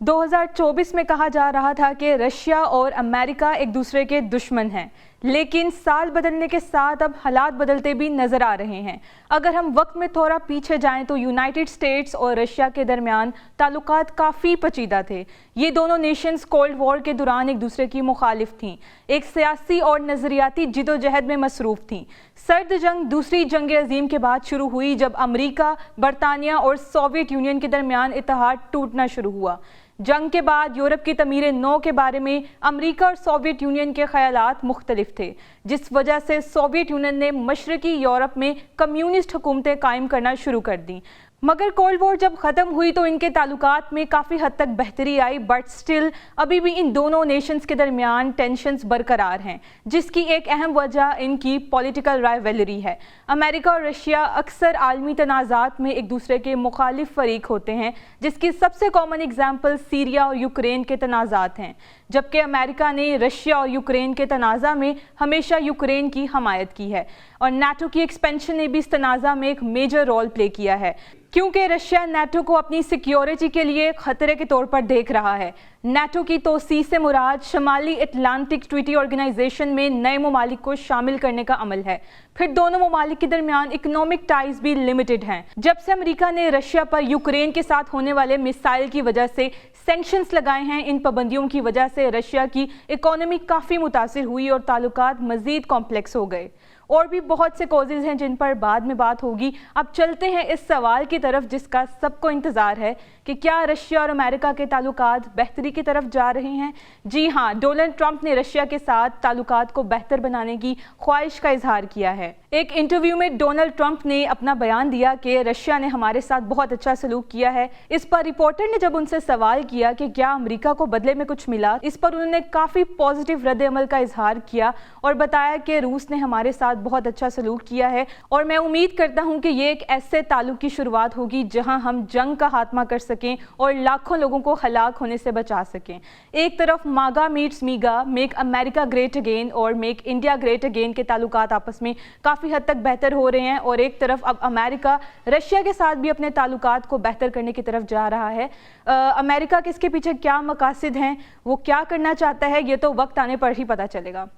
2024 में कहा जा रहा था कि रशिया और अमेरिका एक दूसरे के दुश्मन हैं, लेकिन साल बदलने के साथ अब हालात बदलते भी नजर आ रहे हैं। अगर हम वक्त में थोड़ा पीछे जाएं तो यूनाइटेड स्टेट्स और रशिया के दरमियान ताल्लुकात काफ़ी पेचीदा थे। ये दोनों नेशंस कोल्ड वॉर के दौरान एक दूसरे की मुखालिफ थीं, एक सियासी और नज़रियाती जिदोजहद में मसरूफ़ थीं। सर्द जंग दूसरी जंग अजीम के बाद शुरू हुई, जब अमरीका, बरतानिया और सोवियत यूनियन के दरमियान इत्तेहाद टूटना शुरू हुआ। जंग के बाद यूरोप की तमीर नौ के बारे में अमरीका और सोवियत यूनियन के ख्यालात मुख्तलिफ थे, जिस वजह से सोवियत यूनियन ने मशरकी यूरोप में कम्युनिस्ट हुकूमतें कायम करना शुरू कर दी। मगर कोल्ड वॉर जब ख़त्म हुई तो इनके ताल्लुकात में काफ़ी हद तक बेहतरी आई, बट स्टिल अभी भी इन दोनों नेशंस के दरमियान टेंशन्स बरकरार हैं, जिसकी एक अहम वजह इनकी पॉलिटिकल राइवलरी है। अमेरिका और रशिया अक्सर आलमी तनाज़ात में एक दूसरे के मुखालिफ फरीक होते हैं, जिसकी सबसे कॉमन एग्जाम्पल सीरिया और यूक्रेन के तनाज़ात हैं। जबकि अमेरिका ने रशिया और यूक्रेन के तनाज़ा में हमेशा यूक्रेन की हमायत की है, और नाटो की एक्सपेंशन ने भी इस तनाज़ा में एक मेजर रोल प्ले किया है, क्योंकि रशिया नाटो को अपनी सिक्योरिटी के लिए खतरे के तौर पर देख रहा है। नाटो की तोसी से मुराद शमाली अटलांटिक ट्रीटी ऑर्गेनाइजेशन में नए ममालिक को शामिल करने का अमल है। फिर दोनों ममालिक के दरमियान इकोनॉमिक टाइज भी लिमिटेड हैं। जब से अमेरिका ने रशिया पर यूक्रेन के साथ होने वाले मिसाइल की वजह से सैंक्शंस लगाए हैं, इन पाबंदियों की वजह से रशिया की इकोनॉमी काफ़ी मुतासिर हुई और ताल्लुकात मज़ीद कॉम्प्लेक्स हो गए। और भी बहुत से कॉजेज़ हैं जिन पर बाद में बात होगी। अब चलते हैं इस सवाल की तरफ जिसका सबको इंतज़ार है कि क्या रशिया और अमेरिका के ताल्लुकात बेहतरी की तरफ जा रहे हैं। जी हाँ, डोनाल्ड ट्रंप ने रशिया के साथ ताल्लुकात को बेहतर बनाने की ख्वाहिश का इजहार किया है। एक इंटरव्यू में डोनाल्ड ट्रंप ने अपना बयान दिया कि रशिया ने हमारे साथ बहुत अच्छा सलूक किया है। इस पर रिपोर्टर ने जब उनसे सवाल किया कि क्या अमेरिका को बदले में कुछ मिला, इस पर उन्होंने काफ़ी पॉजिटिव रद्द-ए-अमल का इजहार किया और बताया कि रूस ने हमारे साथ बहुत अच्छा सलूक किया है, और मैं उम्मीद करता हूं कि ये एक ऐसे ताल्लुक की शुरुआत होगी जहां हम जंग का खात्मा कर सकें और लाखों लोगों को हलाक होने से बचा सकें। एक तरफ मागा meets मीगा, make America great again और मेक इंडिया ग्रेट अगेन के ताल्लुकात आपस में काफ़ी हद तक बेहतर हो रहे हैं, और एक तरफ अब अमेरिका रशिया के साथ भी अपने ताल्लुकात को बेहतर करने की तरफ जा रहा है। अमेरिका के इसके पीछे क्या मकासद हैं, वो क्या करना चाहता है, ये तो वक्त आने पर ही पता चलेगा।